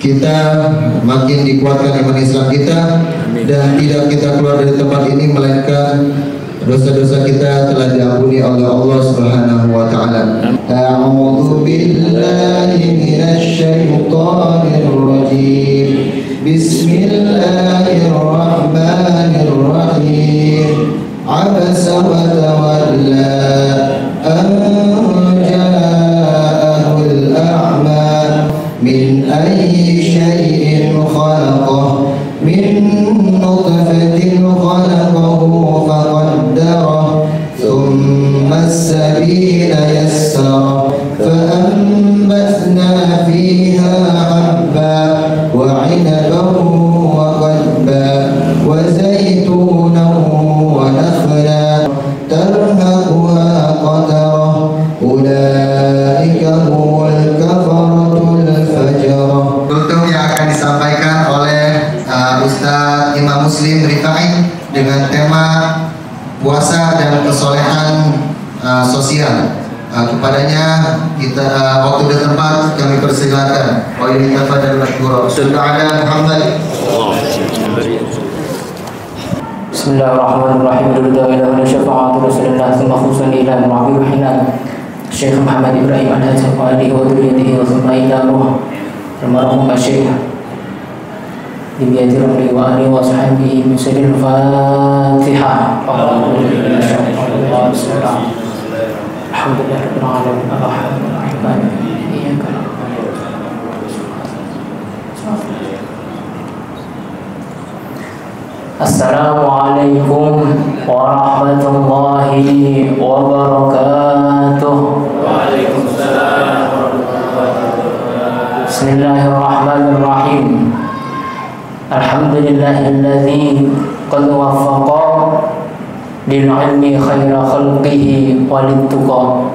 kita, makin dikuatkan iman Islam kita, dan tidak kita keluar dari tempat ini melainkan dosa-dosa kita telah diampuni oleh Allah Subhanahu wa taala. A'udzu billahi minasy syaithanir rajim. Bismillahirrahmanirrahim. Abasa wa tawalla an ja'ahul a'ma min ayyi syai'in khalaqah min nutfatin khalaqahu faqaddarah thumma as-sabila yassara fa'anbatna fiha habba wa 'inaban wa qadba wa zaytunan wa nakhla tarhaquha qatarah ulaika humul kafaratul fajarah. Tutup yang akan disampaikan oleh Ustadz Imam Muslim Rifai dengan tema puasa dan kesolehan sosial. Kepadanya kita waktu dan tempat kami persilakan. Wa ini tafadhal mashkura. Subhanallah Muhammad. Bismillahirrahmanirrahim. Alhamdulillah syafa'atu Rasulillah tsumma khususan ila al-ma'bud hinan Syekh Muhammad Ibrahim Al-Hajj wa alihi wa dhurriyyatihi wa thumma ila ruh al-marhum Syekh Dibiyati Rabbi wa alihi wa sahbihi min sirril Fatihah. Alhamdulillah rabbil alamin arrahmanir rahim maliki yaumiddin. Assalamualaikum warahmatullahi wabarakatuh. Waalaikumsalam warahmatullahi wabarakatuh. Bismillahirrahmanirrahim. Alhamdulillahilladzi qad waffaqa lil ilmi khaira khalqihi walituqa.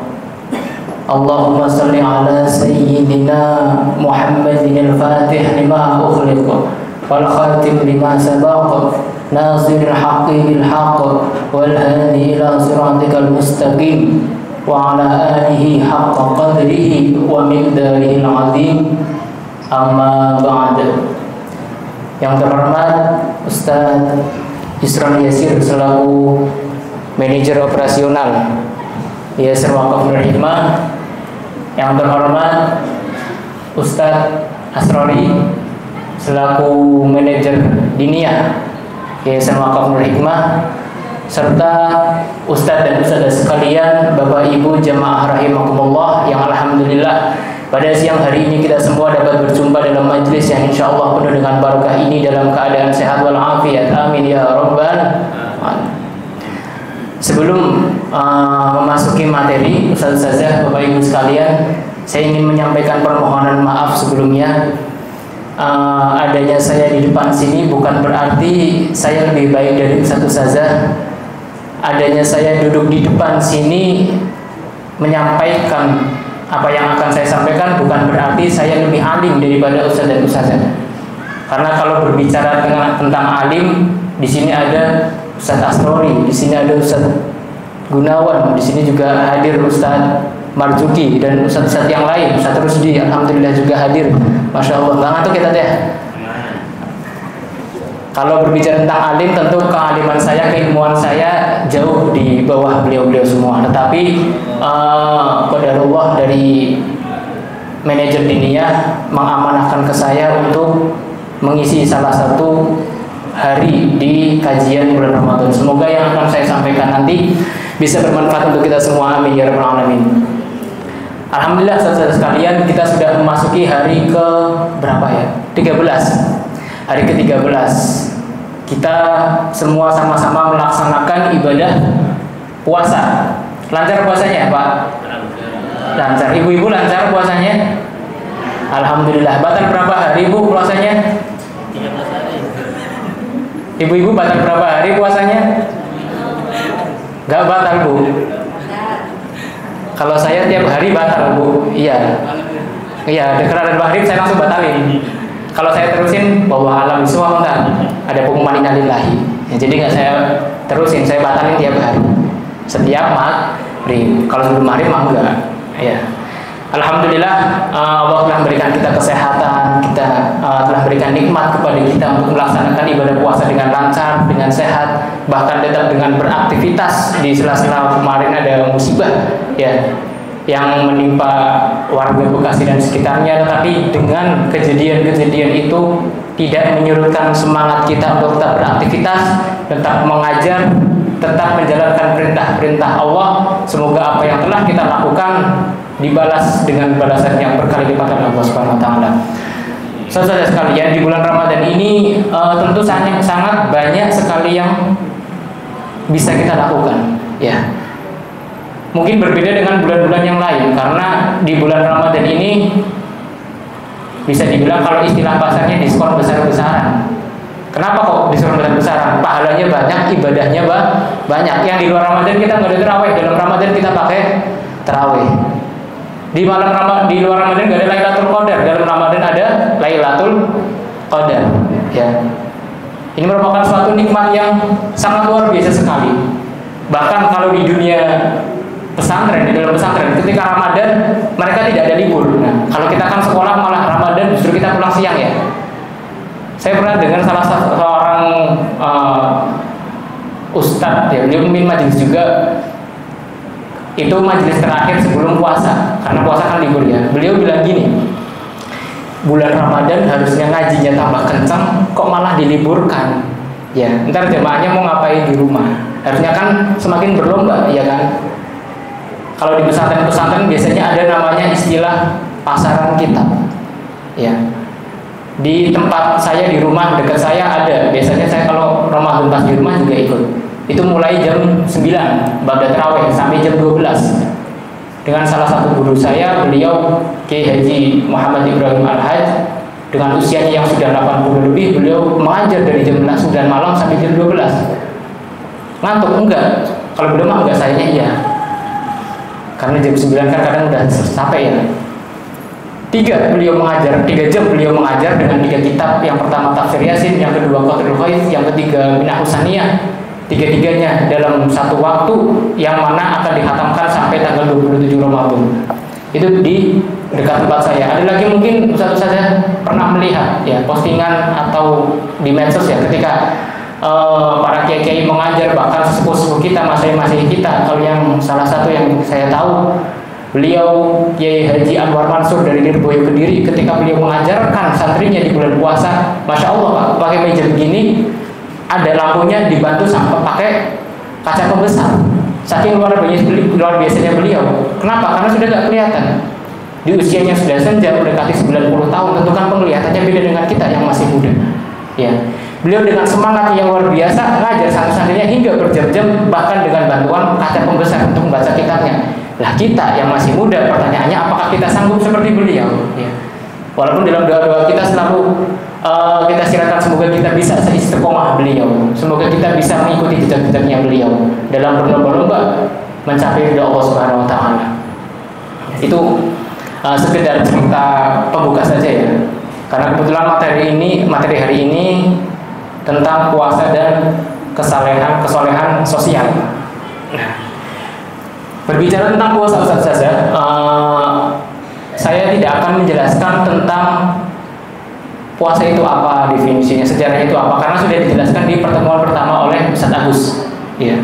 Allahumma salli ala sayyidina Muhammadin al-Fatih lima ukhliqa wal khatim lima sabaqa nasiril haqqi bil haqq wal hadi ila siratikal mustaqim wa ala alihi haqqa qadrihi wa miqdarihil azim. Amma ba'd. Yang terhormat Ustadz Yusron Yasir selaku manajer operasional Yayasan Wakaf Nur Hikmah. Yang terhormat Ustadz Asrori selaku manajer diniyah Yayasan Wakaf Nur Hikmah, serta Ustadz dan Ustadzah sekalian, Bapak Ibu jamaah rahimakumullah, yang alhamdulillah pada siang hari ini kita semua dapat berjumpa dalam majlis yang insya Allah penuh dengan barakah ini dalam keadaan sehat walafiat. Amin ya rabbal alamin. Sebelum memasuki materi, Ustaz-Ustazah, Bapak Ibu sekalian, saya ingin menyampaikan permohonan maaf sebelumnya. Adanya saya di depan sini bukan berarti saya lebih baik dari Ustaz-Ustazah. Adanya saya duduk di depan sini menyampaikan apa yang akan saya sampaikan bukan berarti saya lebih alim daripada Ustaz dan Ustazah. Karena kalau berbicara tentang alim, di sini ada Ustaz Asrori, di sini ada Ustaz Gunawan, di sini juga hadir Ustaz Marzuki dan Ustaz-Ustaz yang lain, Ustaz Rusdi, alhamdulillah juga hadir. Masya Allah, nggak ngantuk kita deh. Kalau berbicara tentang alim, tentu kealiman saya, keilmuan saya jauh di bawah beliau-beliau semua. Tetapi qadarullah dari manajer diniyah mengamanahkan ke saya untuk mengisi salah satu hari di kajian bulan Ramadan. Semoga yang akan saya sampaikan nanti bisa bermanfaat untuk kita semua. Amin ya rabbal alamin. Alhamdulillah saudara sekalian, kita sudah memasuki hari ke berapa ya? 13. Hari ke-13 kita semua sama-sama melaksanakan ibadah puasa. Lancar puasanya Pak? Lancar. Ibu-ibu lancar puasanya? Alhamdulillah. Batal berapa hari Bu puasanya? 13 hari. Ibu-ibu batal berapa hari puasanya? Gak batal Bu? Kalau saya tiap hari batal Bu. Iya. Iya, deklarasi maghrib saya langsung batalin. Kalau saya terusin bahwa alam semua enggak ada pengumuman innalillahi. Ya, jadi nggak saya terusin, saya batalin tiap hari. Setiap maghrib. Kalau sebelum maghrib mah enggak. Ya. Alhamdulillah Allah telah memberikan kita kesehatan, kita telah berikan nikmat kepada kita untuk melaksanakan ibadah puasa dengan lancar, dengan sehat, bahkan tetap dengan beraktivitas. Di sela-sela kemarin ada musibah ya yang menimpa warga Bekasi dan sekitarnya, tetapi dengan kejadian-kejadian itu tidak menyurutkan semangat kita untuk tetap beraktivitas, tetap mengajar, tetap menjalankan perintah-perintah Allah. Semoga apa yang telah kita lakukan dibalas dengan balasan yang berkali lipat oleh Allah Subhanahu wa taala. Saudara sekalian, di bulan Ramadan ini tentu sangat banyak sekali yang bisa kita lakukan, ya. Mungkin berbeda dengan bulan-bulan yang lain, karena di bulan Ramadan ini bisa dibilang kalau istilah pasarnya diskon besar-besaran. Kenapa kok diskon besar-besaran? Pahalanya banyak, ibadahnya banyak. Yang di luar Ramadan kita nggak ada tarawih, dalam Ramadan kita pakai tarawih. Di luar Ramadan nggak ada Lailatul Qadar, dalam Ramadan ada Lailatul Qadar. Ya. Ini merupakan suatu nikmat yang sangat luar biasa sekali. Bahkan kalau di dunia pesantren, di dalam pesantren ketika Ramadan mereka tidak ada libur. Nah, kalau kita kan sekolah malah Ramadan justru kita pulang siang ya. Saya pernah dengar salah seorang ustadz ya, beliau memimpin majelis juga. Itu majelis terakhir sebelum puasa, karena puasa kan libur ya. Beliau bilang gini, bulan Ramadan harusnya ngajinya tambah kencang, kok malah diliburkan? Ya, ntar jemaahnya mau ngapain di rumah? Harusnya kan semakin berlomba, ya kan? Kalau di pesantren-pesantren biasanya ada namanya istilah pasaran kitab. Ya. Di tempat saya di rumah dekat saya ada. Biasanya saya kalau Ramadan pas di rumah juga ikut. Itu mulai jam 9 ba'da tarawih sampai jam 12. Dengan salah satu guru saya, beliau Kiai Haji Muhammad Ibrahim Al-Haj, dengan usianya yang sudah 80 lebih, beliau mengajar dari jam 9 malam sampai jam 12. Ngantuk enggak? Kalau beliau mah enggak, sayanya iya. Karena jam 9 kan kadang udah capek ya. 3 jam beliau mengajar dengan 3 kitab. Yang pertama Tafsir Yasin, yang kedua Qatrul Ghaith, yang ketiga Minahus Saniyah. Tiga-tiganya dalam satu waktu yang mana akan dihatamkan sampai tanggal 27 Ramadan. Itu di dekat tempat saya. Ada lagi mungkin Ustaz saja pernah melihat ya postingan atau di medsos ya ketika para kiai-kiai mengajar, bahkan sesepuh-sepuh kita, masih kita. Kalau yang salah satu yang saya tahu, beliau Kiai Haji Anwar Mansur dari Lirboyo Kediri, ketika beliau mengajarkan santrinya di bulan puasa, Masya Allah Pak, pakai meja begini, ada lampunya dibantu sampai pakai kaca pembesar. Saking luar biasanya beliau. Kenapa? Karena sudah tidak kelihatan. Di usianya sudah senja, mendekati 90 tahun, tentu kan penglihatannya beda dengan kita yang masih muda. Ya. Beliau dengan semangat yang luar biasa ngajar santri-santrinya hingga berjam-jam, bahkan dengan bantuan kaca pembesar untuk membaca kitabnya. Lah kita yang masih muda, pertanyaannya apakah kita sanggup seperti beliau? Ya. Walaupun dalam doa-doa kita selalu kita silakan semoga kita bisa seistiqomah beliau, semoga kita bisa mengikuti jejak-jejaknya beliau dalam berlomba-lomba mencapai ridha Allah Subhanahu wa taala. Itu sekedar cerita pembuka saja ya. Karena kebetulan materi hari ini tentang puasa dan kesolehan sosial. Nah, berbicara tentang puasa saja, saya tidak akan menjelaskan tentang puasa itu apa, definisinya, sejarah itu apa, karena sudah dijelaskan di pertemuan pertama oleh Ustaz Agus. Ya.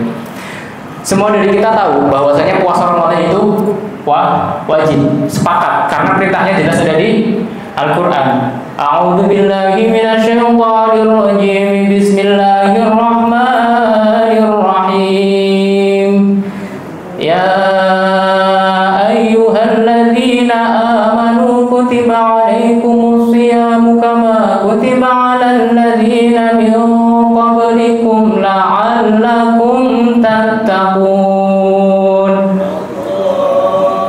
Semua dari kita tahu bahwasanya puasa Ramadan itu wajib, sepakat, karena perintahnya jelas ada di Al-Quran. A'udzu billahi minasyaitonir rajim. Bismillahirrahmanirrahim. Ya ayyuhalladzina amanu kutiba alaikumus siyamu kama kutiba alal ladzina min qablikum la'allakum tattaqun.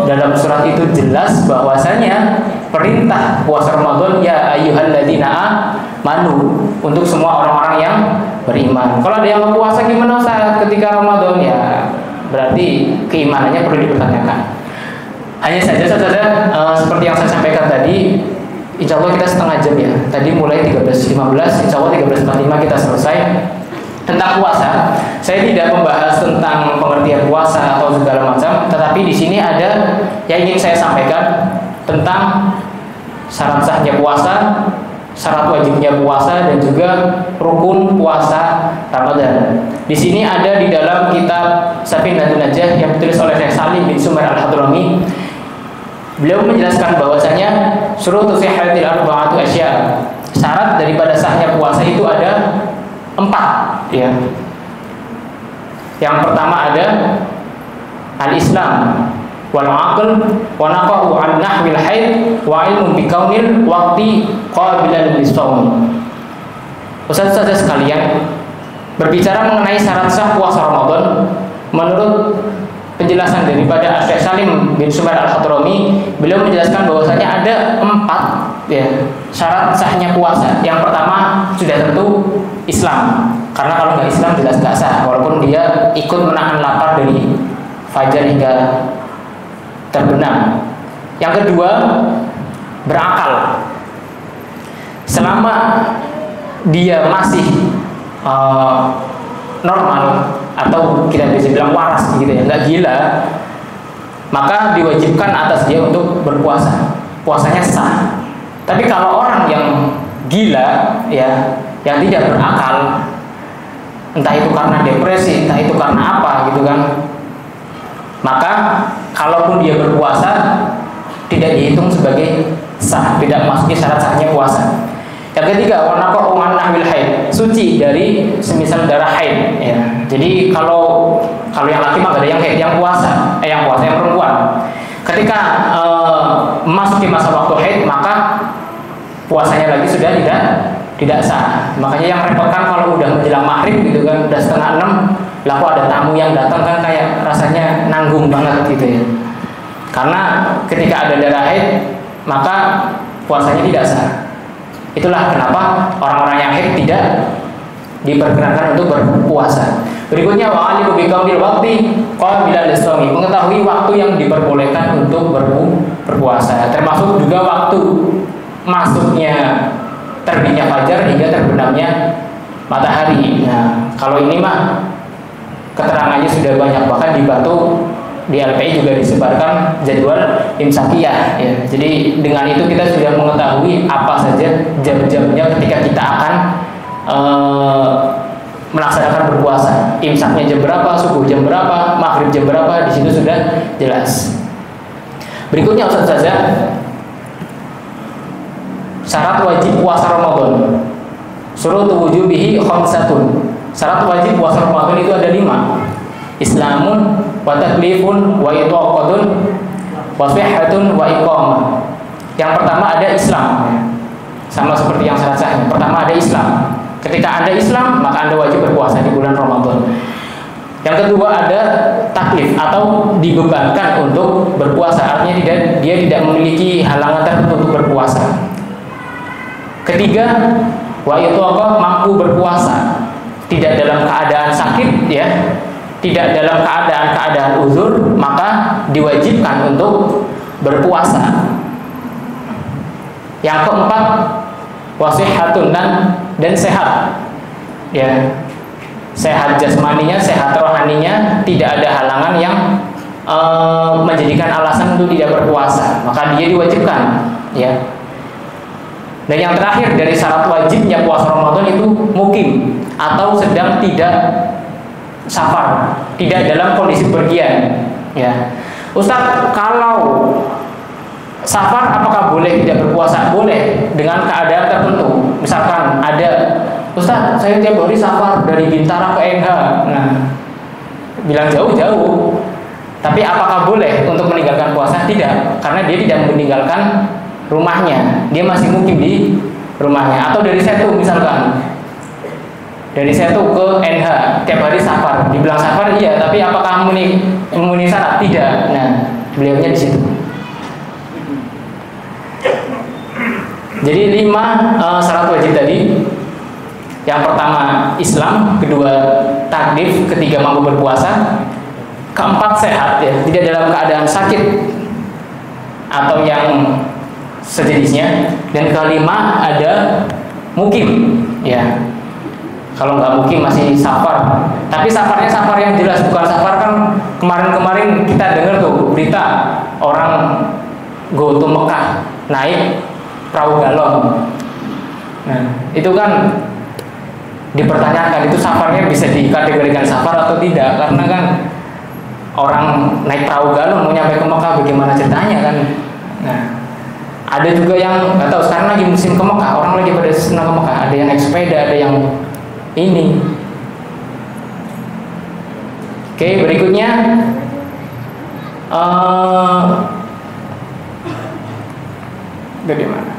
Dalam surat itu jelas bahwasanya perintah puasa Ramadan ya ayyuhalladzina amanu untuk semua orang-orang yang beriman. Kalau ada yang puasa gimana saat ketika Ramadan, ya berarti keimanannya perlu dipertanyakan. Hanya saja saudara, seperti yang saya sampaikan tadi, insya Allah kita setengah jam ya. Tadi mulai 13.15, insya Allah 13.45 kita selesai tentang puasa. saya tidak membahas tentang pengertian puasa atau segala macam, tetapi di sini ada yang ingin saya sampaikan tentang syarat sahnya puasa, syarat wajibnya puasa, dan juga rukun puasa Ramadan. Di sini ada di dalam kitab Safinatun Najah yang ditulis oleh Syekh Salim bin Sumar Al-Hadrami. Beliau menjelaskan bahwasanya syurutu sihhatil arba'atu asya. Syarat daripada sahnya puasa itu ada 4, ya. Yang pertama ada al-Islam wal aql wa naqahu an nahwil haid wa ilmun bi kaunil waqti qabilan lis-shaum. Ustaz-ustaz sekalian, berbicara mengenai syarat sah puasa Ramadan, menurut penjelasan daripada Syekh Salim bin Sumar Al-Hadrami, beliau menjelaskan bahwasanya ada 4, ya, syarat sahnya puasa. Yang pertama sudah tentu Islam, karena kalau nggak Islam jelas nggak sah, walaupun dia ikut menahan lapar dari fajar hingga terbenam. Yang kedua, berakal. Selama dia masih normal atau kita bisa bilang waras gitu ya, nggak gila, maka diwajibkan atas dia untuk berpuasa. Puasanya sah. Tapi kalau orang yang gila, ya, yang tidak berakal, entah itu karena depresi, entah itu karena apa gitu kan, maka kalaupun dia berpuasa tidak dihitung sebagai sah, tidak masuki syarat sahnya puasa. Yang ketiga, wanaqa'u an nahwil haid, suci dari semisal darah haid, ya. Jadi kalau yang laki mah gak ada yang haid, yang puasa yang perempuan. Ketika memasuki masa waktu haid, maka puasanya lagi sudah tidak sah. Makanya yang repotkan kalau udah menjelang maghrib gitu kan, udah 5:30, lalu ada tamu yang datang kan kayak rasanya nanggung banget gitu ya. Karena ketika ada darah haid, maka puasanya tidak sah. Itulah kenapa orang-orang yang haid tidak diperkenankan untuk berpuasa. Berikutnya, wa'alimu biqaulil waqti qabilan lis-shaumi, mengetahui waktu yang diperbolehkan untuk berpuasa, termasuk juga waktu masuknya terbitnya fajar hingga terbenamnya matahari. Nah, kalau ini mah keterangannya sudah banyak, bahkan di Batu di LPI juga disebarkan jadwal imsakiyah, ya. Jadi dengan itu kita sudah mengetahui apa saja jam-jamnya ketika kita akan melaksanakan berpuasa. Imsaknya jam berapa, subuh jam berapa, maghrib jam berapa, di situ sudah jelas. Berikutnya Ustaz saja, syarat wajib puasa Ramadan. Syurutu wujubihi khamsatun. Syarat wajib puasa Ramadan itu ada 5. Islamun wa taklifun wa itaqadun wa sihhatun wa iqamah. Yang pertama ada Islam, sama seperti yang syarat sahnya. Pertama ada Islam. Ketika Anda Islam, maka Anda wajib berpuasa di bulan Ramadan. Yang kedua ada taklif atau dibebankan untuk berpuasa, artinya dia tidak memiliki halangan tertentu untuk berpuasa. Ketiga, wa itaqah, mampu berpuasa, tidak dalam keadaan sakit, ya, tidak dalam keadaan uzur, maka diwajibkan untuk berpuasa. Yang keempat, wasihhatun, dan sehat, ya, sehat jasmaninya, sehat rohaninya, tidak ada halangan yang menjadikan alasan untuk tidak berpuasa, maka dia diwajibkan, ya. Dan yang terakhir dari syarat wajibnya puasa Ramadan itu mukim atau sedang tidak safar, tidak dalam kondisi pergian, ya. Ustaz, kalau safar apakah boleh tidak berpuasa? Boleh, dengan keadaan tertentu. Misalkan ada, Ustaz, saya tiap hari safar dari Bintara ke NH. Nah, bilang jauh-jauh. Tapi apakah boleh untuk meninggalkan puasa? Tidak, karena dia tidak meninggalkan rumahnya, dia masih mukim di rumahnya. Atau dari Setu misalkan, dari Setu ke NH, tiap hari safar. Dibilang safar iya, tapi apakah memenuhi syarat? Tidak. Nah, beliaunya di situ. Jadi 5 syarat wajib tadi. Yang pertama Islam, kedua taklif, ketiga mampu berpuasa, keempat sehat, ya, tidak dalam keadaan sakit atau yang sejenisnya, dan kelima ada mukim, ya. Kalau nggak mukim masih safar. Tapi safarnya safar yang jelas, bukan safar kan kemarin-kemarin kita dengar tuh berita orang go to Mekah naik perahu galon. Nah, itu kan dipertanyakan itu safarnya bisa dikategorikan safar atau tidak, karena kan orang naik perahu galon mau nyampe ke Mekah bagaimana ceritanya kan. Nah, ada juga yang nggak tahu, sekarang lagi musim ke Mekah, orang lagi pada senang ke Mekah, ada yang naik sepeda, ada yang ini. Oke, berikutnya bagaimana?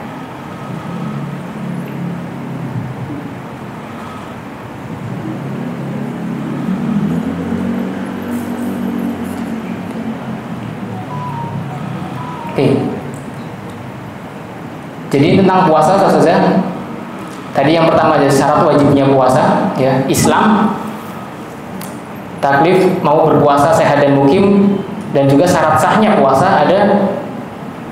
Oke. Jadi tentang puasa saja. Tadi yang pertama adalah syarat wajibnya puasa, ya, Islam, taklif, mau berpuasa sehat dan mukim, dan juga syarat sahnya puasa ada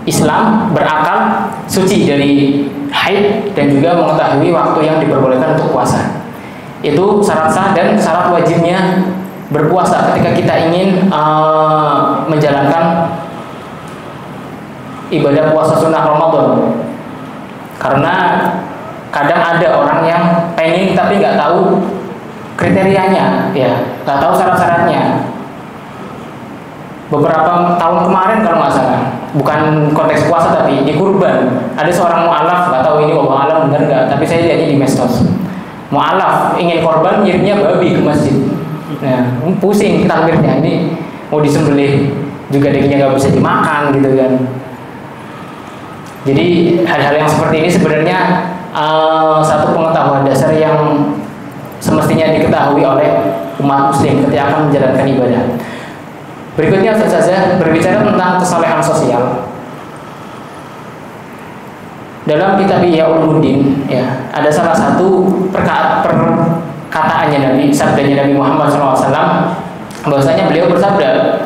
Islam, berakal, suci dari haid, dan juga mengetahui waktu yang diperbolehkan untuk puasa. Itu syarat sah dan syarat wajibnya berpuasa ketika kita ingin menjalankan ibadah puasa sunnah Ramadan. Karena kadang ada orang yang pengen tapi nggak tahu kriterianya, ya, nggak tahu syarat-syaratnya. Beberapa tahun kemarin kalau nggak salah, bukan konteks puasa tapi di kurban, ada seorang mu'alaf, nggak tahu ini wallahu alam benar nggak, tapi saya lihatnya di medsos. Mu'alaf ingin korban, ngirimnya babi ke masjid. Nah, pusing takbirnya, ini mau disembelih juga dagingnya nggak bisa dimakan gitu kan. Jadi hal-hal yang seperti ini sebenarnya satu pengetahuan dasar yang semestinya diketahui oleh umat muslim ketika akan menjalankan ibadah. Berikutnya saja berbicara tentang kesalehan sosial. Dalam kitab Ihya Ulumuddin, ya, ada salah satu perkataannya Nabi, sabdanya Nabi Muhammad SAW, bahwasanya beliau bersabda,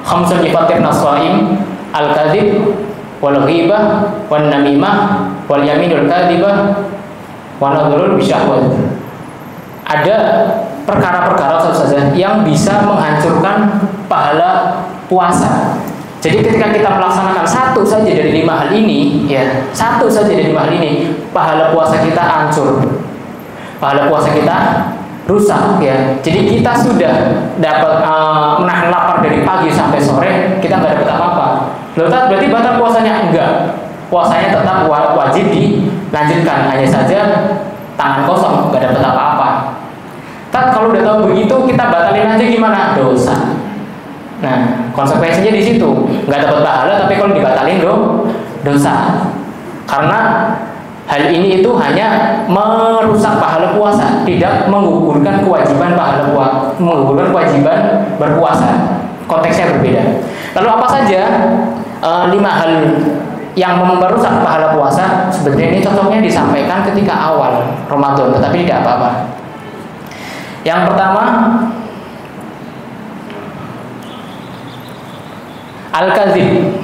khamsun yufatirna shaim al-kadzib wal ghibah wan namimah wal yaminul kadzibah wa nadhurul bisyahwat. Ada perkara-perkara saja yang bisa menghancurkan pahala puasa. Jadi ketika kita melaksanakan satu saja dari 5 hal ini, ya, satu saja dari 5 hal ini, pahala puasa kita hancur, pahala puasa kita rusak, ya. Jadi kita sudah dapat menahan lapar dari pagi sampai sore, kita nggak dapat apa-apa. Berarti batal puasanya? Enggak. Puasanya tetap wajib dilanjutkan, hanya saja tangan kosong, nggak dapat apa-apa. Kalau udah tahu begitu, kita batalin aja gimana? Dosa. Nah, konsekuensinya di situ, nggak dapat pahala, tapi kalau dibatalin dosa. Karena hal ini itu hanya merusak pahala puasa, tidak menggugurkan kewajiban menggugurkan kewajiban berpuasa. Konteksnya berbeda. Lalu apa saja 5 hal yang merusak pahala puasa? Sebenarnya ini contohnya disampaikan ketika awal Ramadan, tetapi tidak apa-apa. Yang pertama, al-kadzib,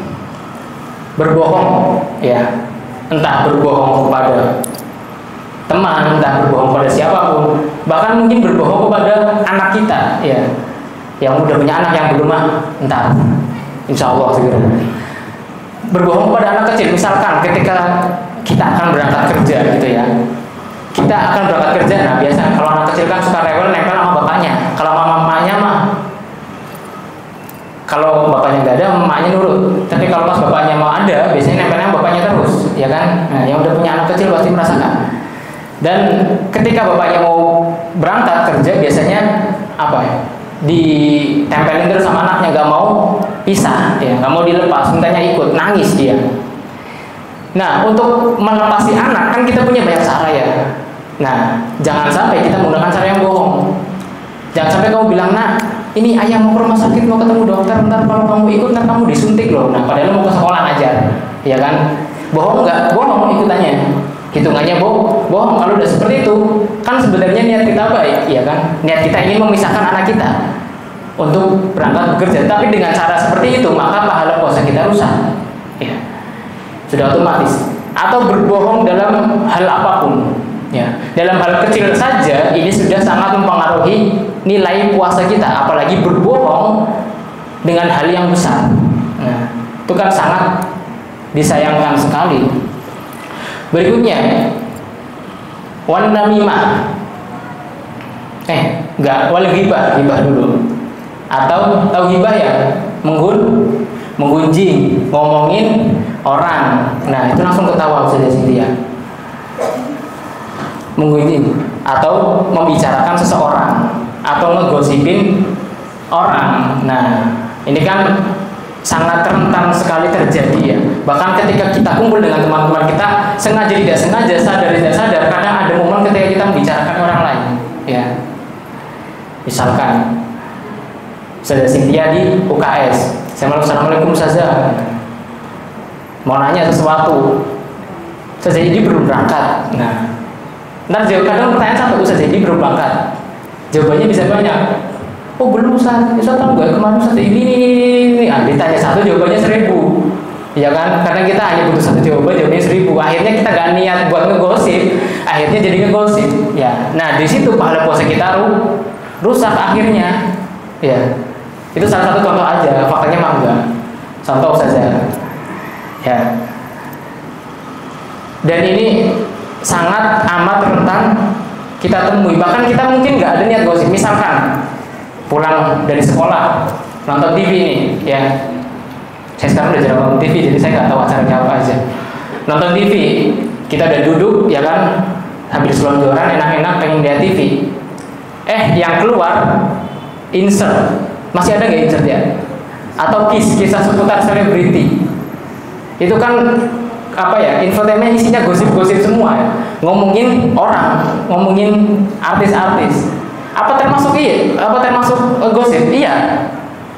berbohong, ya, entah berbohong kepada teman, entah berbohong pada siapapun, bahkan mungkin berbohong kepada anak kita, ya, yang udah punya anak yang belum entar, insya Allah segera. Berbohong kepada anak kecil, misalkan ketika kita akan berangkat kerja, gitu ya, kita akan berangkat kerja. Nah, biasa kalau anak kecil kan suka rewel nempel sama bapaknya. Kalau sama mamanya mah, kalau bapaknya nggak ada, mamanya nurut. Tapi kalau pas bapaknya mau ada, biasanya nempelnya bapaknya terus, ya kan? Nah, yang udah punya anak kecil pasti merasakan. Dan ketika bapaknya mau berangkat kerja, biasanya apa ya? Ditempelin terus sama anaknya, nggak mau pisah, ya, nggak mau dilepas, mintanya ikut, nangis dia. Nah, untuk melepasi anak kan kita punya banyak cara, ya. Nah, jangan sampai kita menggunakan cara yang bohong. Jangan sampai kamu bilang, nah, ini ayah mau ke rumah sakit, mau ketemu dokter, ntar kalau kamu ikut, ntar kamu disuntik loh. Nah, padahal mau ke sekolah ngajar, ya kan? Bohong nggak? Bohong ikutannya. Hitungannya bohong. Kalau udah seperti itu, kan sebenarnya niat kita baik, ya kan? Niat kita ingin memisahkan anak kita untuk berangkat bekerja, tapi dengan cara seperti itu, maka pahala puasa kita rusak, ya, sudah otomatis. Atau berbohong dalam hal apapun, Ya, dalam hal kecil saja ini sudah sangat mempengaruhi nilai puasa kita, apalagi berbohong dengan hal yang besar. Nah, itu kan sangat disayangkan sekali. Berikutnya, wan namimah. Wal ghibah dulu. Atau tahu ghibah ya? Menggunjing, ngomongin orang. Nah, itu langsung ketawa saja Cynthia. Menggunjing atau membicarakan seseorang atau ngegosipin orang. Nah, ini kan sangat rentan sekali terjadi ya. Bahkan ketika kita kumpul dengan teman-teman kita, sengaja tidak sengaja, sadar tidak sadar, kadang ada momen ketika kita membicarakan orang lain ya. Misalkan Ustazah Cynthia di UKS, Assalamualaikum Ustazah, mau nanya sesuatu, Ustazah ini belum berangkat. Nah, ntar kadang pertanyaan satu, Ustazah ini belum berangkat, jawabannya bisa banyak. Oh belum Ustaz, tahu nggak kemarin Ustaz ini. Ditanya satu jawabannya 1000, ya kan? Karena kita hanya butuh satu jawabannya 1000. Akhirnya kita nggak niat buat ngegosip, akhirnya jadi ngegosip. Ya, nah di situ pahala puasa kita rusak akhirnya. Ya, itu salah satu contoh aja. Faktanya mah enggak. Contoh saja. Ya. Dan ini sangat amat rentan kita temui. Bahkan kita mungkin nggak ada niat gosip. Misalkan pulang dari sekolah nonton TV nih, ya. Saya sekarang udah jarang nonton TV, jadi saya nggak tahu acaranya apa aja. Nonton TV, kita udah duduk, ya kan, sambil selonjoran, enak-enak pengen lihat TV. Yang keluar insert, masih ada nggak insert ya? Atau kisah seputar selebriti. Itu kan apa ya? Infotainment isinya gosip-gosip semua ya. Ngomongin orang, ngomongin artis-artis. Apa termasuk gosip? Iya.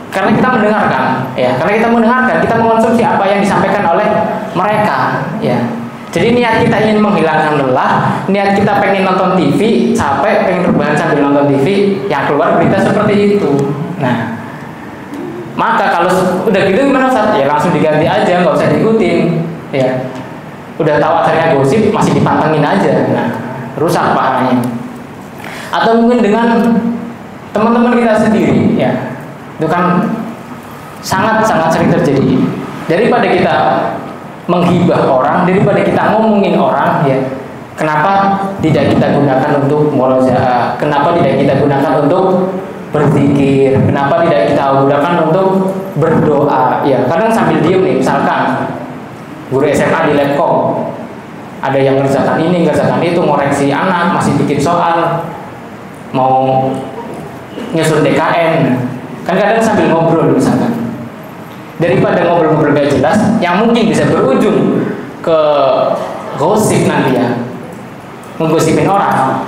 Karena kita mendengarkan, ya. Karena kita mendengarkan, kita mengonsumsi apa yang disampaikan oleh mereka, ya. Jadi niat kita ingin menghilangkan lelah, niat kita pengen nonton TV, capek, pengen rebahan sambil nonton TV, yang keluar berita seperti itu. Nah, maka kalau udah gitu gimana Ustaz? Ya langsung diganti aja, nggak usah diikutin, ya. Udah tahu acaranya gosip, masih dipantengin aja. Nah, rusak pahalanya. Atau mungkin dengan teman-teman kita sendiri, ya. Itu kan sangat-sangat sering terjadi. Daripada kita menghibah orang, daripada kita ngomongin orang, ya, kenapa tidak kita gunakan untuk murojaah? Kenapa tidak kita gunakan untuk berzikir? Kenapa tidak kita gunakan untuk berdoa? Ya, kadang sambil diem nih, misalkan guru SMA di Labcom, ada yang ngerjakan ini, ngerjakan itu, ngoreksi anak, masih bikin soal, mau nyusun DKN, kan kadang sambil ngobrol misalkan. Daripada ngobrol-ngobrol gak jelas yang mungkin bisa berujung ke gosip nanti ya, menggosipin orang,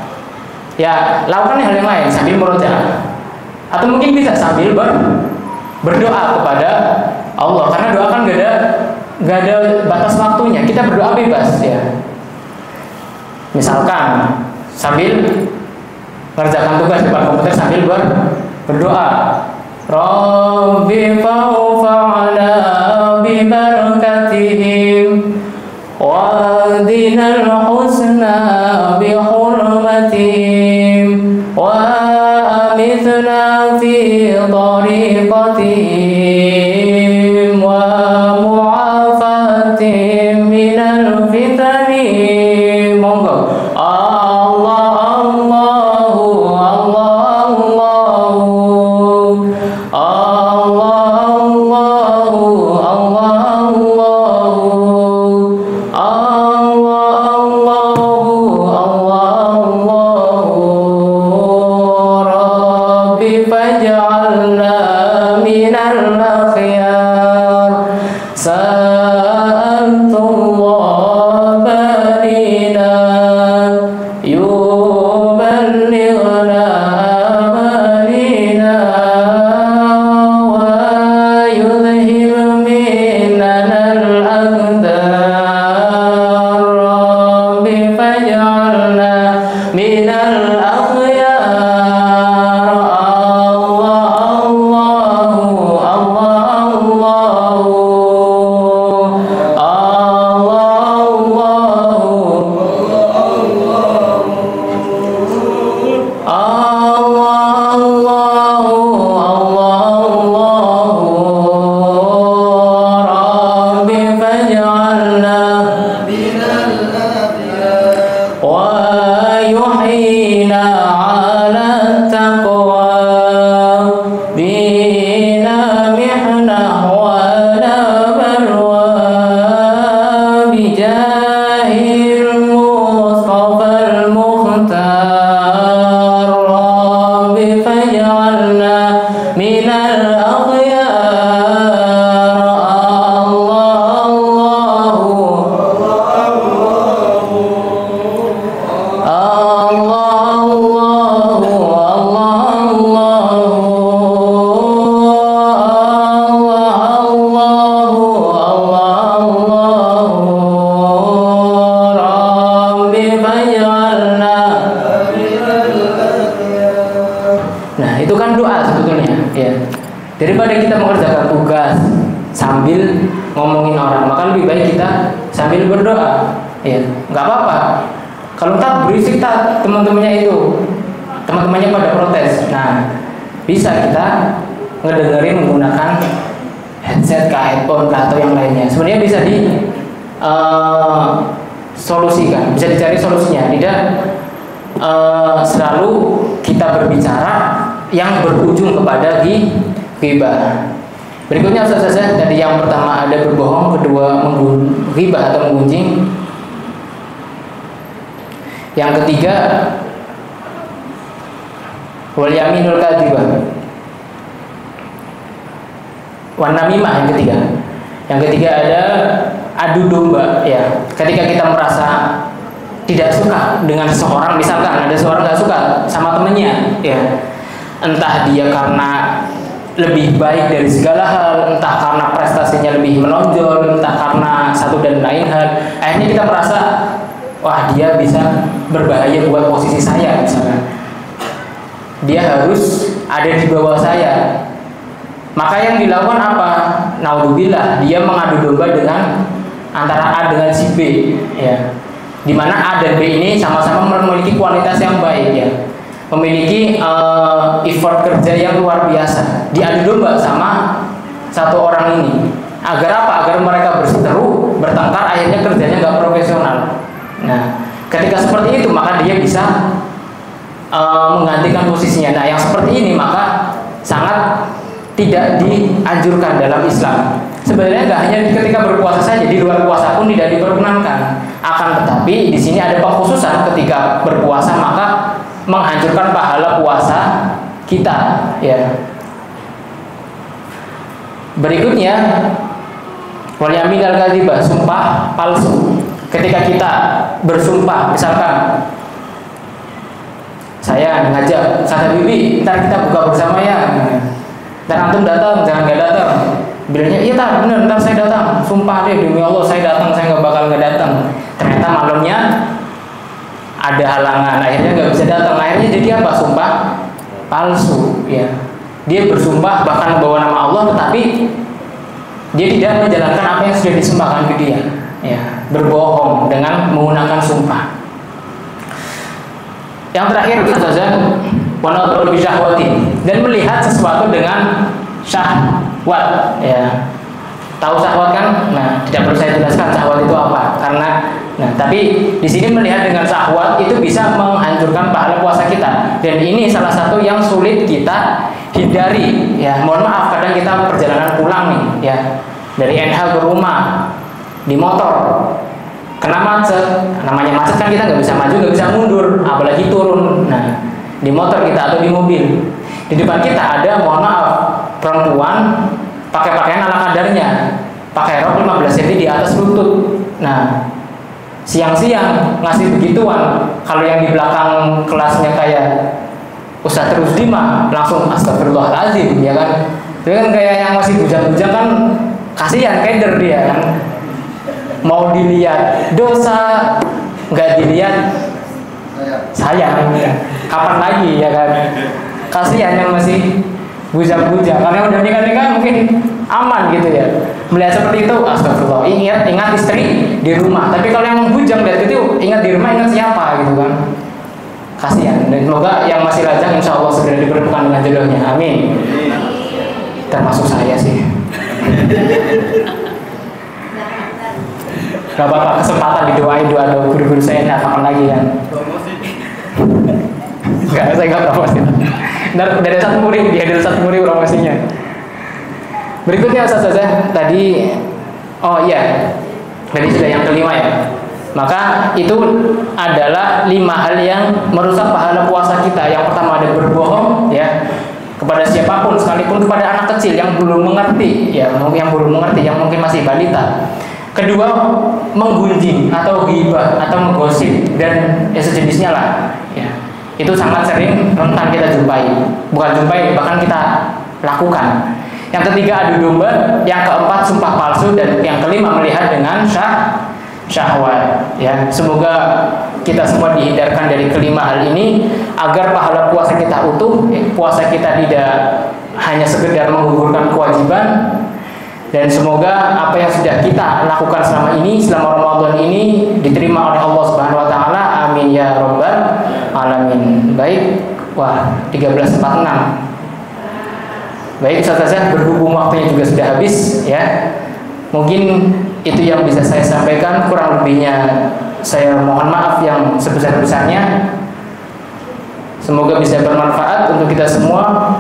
ya lakukan hal yang lain sambil murojaah. Atau mungkin bisa sambil berdoa kepada Allah, karena doa kan gak ada batas waktunya, kita berdoa bebas ya. Misalkan sambil mengerjakan tugas depan komputer sambil berdoa, Rabbi fa'ufa'na bibarakatihim wadinal husna bihurmatihim wa amithna fi tariqatihim wa mu'afatihim minal fitani. Monggo فاجعلنا من الأخيار سألت Daripada kita mengerjakan tugas sambil ngomongin orang, maka lebih baik kita sambil berdoa. Ya, nggak apa-apa. Kalau tak berisik tak teman-temannya pada protes. Nah, bisa kita ngedengerin menggunakan headset, headphone, atau yang lainnya. Sebenarnya bisa di solusikan, bisa dicari solusinya. Tidak selalu kita berbicara yang berujung kepada ghibah. Berikutnya Ustaz saja, tadi yang pertama ada berbohong, kedua ghibah atau menggunjing. Yang ketiga wal yaminul kadzibah. Wan namimah yang ketiga. Yang ketiga ada adu domba, ya. Ketika kita merasa tidak suka dengan seseorang, misalkan ada seorang nggak suka sama temennya, ya. Entah dia karena lebih baik dari segala hal, entah karena prestasinya lebih menonjol, entah karena satu dan lain hal. Akhirnya kita merasa, wah dia bisa berbahaya buat posisi saya misalnya. Dia harus ada di bawah saya. Maka yang dilakukan apa? Naudzubillah, dia mengadu domba dengan antara A dengan si B, ya. Dimana A dan B ini sama-sama memiliki kualitas yang baik, ya. Memiliki effort kerja yang luar biasa, diadu domba sama satu orang ini. Agar apa? Agar mereka berseteru, bertengkar, akhirnya kerjanya nggak profesional. Nah, ketika seperti itu maka dia bisa menggantikan posisinya. Nah, yang seperti ini maka sangat tidak dianjurkan dalam Islam. Sebenarnya nggak hanya ketika berpuasa saja, di luar puasa pun tidak diperkenankan. Akan tetapi di sini ada pengkhususan ketika berpuasa maka menghancurkan pahala puasa kita, ya. Berikutnya wal yamin al kadzibah, sumpah palsu. Ketika kita bersumpah, misalkan saya ngajak Ustaz Bibi, ntar kita buka bersama ya. Dan antum datang, jangan nggak datang. Bilangnya iya tak bener, ntar saya datang. Sumpah deh demi Allah saya datang, saya nggak bakal nggak datang. Ternyata malamnya ada halangan, akhirnya nggak bisa datang. Akhirnya jadi apa? Sumpah palsu, ya. Dia bersumpah bahkan membawa nama Allah, tetapi dia tidak menjalankan apa yang sudah disumpahkan ke dia, ya. Berbohong dengan menggunakan sumpah. Yang terakhir saja, wanadul bisyahwati, dan melihat sesuatu dengan syahwat, ya. Tahu syahwat kan? Nah, tidak perlu saya jelaskan syahwat itu apa, karena tapi di sini melihat dengan syahwat itu bisa menghancurkan pahala puasa kita, dan ini salah satu yang sulit kita hindari, ya. Mohon maaf, kadang kita perjalanan pulang nih, ya, dari NH ke rumah di motor, kena macet. Namanya macet kan kita nggak bisa maju, nggak bisa mundur, apalagi turun. Nah, di motor kita atau di mobil, di depan kita ada, mohon maaf, perempuan pakai pakaian ala kadarnya, pakai rok 15 cm di atas lutut. Nah, siang-siang ngasih begituan, kalau yang di belakang kelasnya kayak Ustadz Rusdi mah langsung astagfirullahaladzim, ya kan. Itu kan kayak yang masih bujang-bujang kan, kasihan keder dia kan. Mau dilihat dosa, nggak dilihat sayang, kapan lagi, ya kan. Kasihan yang masih bujang-bujang, karena udah nikah-nikah mungkin aman gitu, ya. Melihat seperti itu, astagfirullah, ingat istri di rumah. Tapi kalau yang bujang lihat itu, ingat di rumah, ingat siapa gitu kan. kasihan. Dan semoga yang masih lajang insya Allah segera dipertemukan dengan jodohnya. Amin. Termasuk saya sih. Gak apa-apa, kesempatan didoain doa guru-guru saya ini kapan lagi kan? Enggak, saya nggak promosi. Ntar dari satu murid, dia dari satu murid promosinya. Berikutnya Ustaz tadi, oh iya, tadi sudah yang kelima ya. Maka itu adalah 5 hal yang merusak pahala puasa kita. Yang pertama ada berbohong, ya, kepada siapapun, sekalipun kepada anak kecil yang belum mengerti, ya, yang belum mengerti, yang mungkin masih balita. Kedua, menggunjing atau ghibah atau menggosip dan sejenisnya lah, ya. Itu sangat sering rentan kita jumpai, bukan jumpai, bahkan kita lakukan. Yang ketiga adu domba, yang keempat sumpah palsu, dan yang kelima melihat dengan syahwat. Ya, semoga kita semua dihindarkan dari kelima hal ini agar pahala puasa kita utuh, puasa kita tidak hanya sekedar menggugurkan kewajiban. Dan semoga apa yang sudah kita lakukan selama ini, selama Ramadan ini, diterima oleh Allah Subhanahu wa taala. Amin ya rabbal alamin. Baik, wah 13.46. Baik, Ustaz, berhubung waktunya juga sudah habis, ya. Mungkin itu yang bisa saya sampaikan, kurang lebihnya saya mohon maaf yang sebesar-besarnya. Semoga bisa bermanfaat untuk kita semua.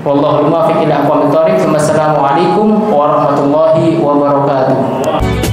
Wallahul muwaffiq ila aqwamit thoriq. Wassalamualaikum warahmatullahi wabarakatuh.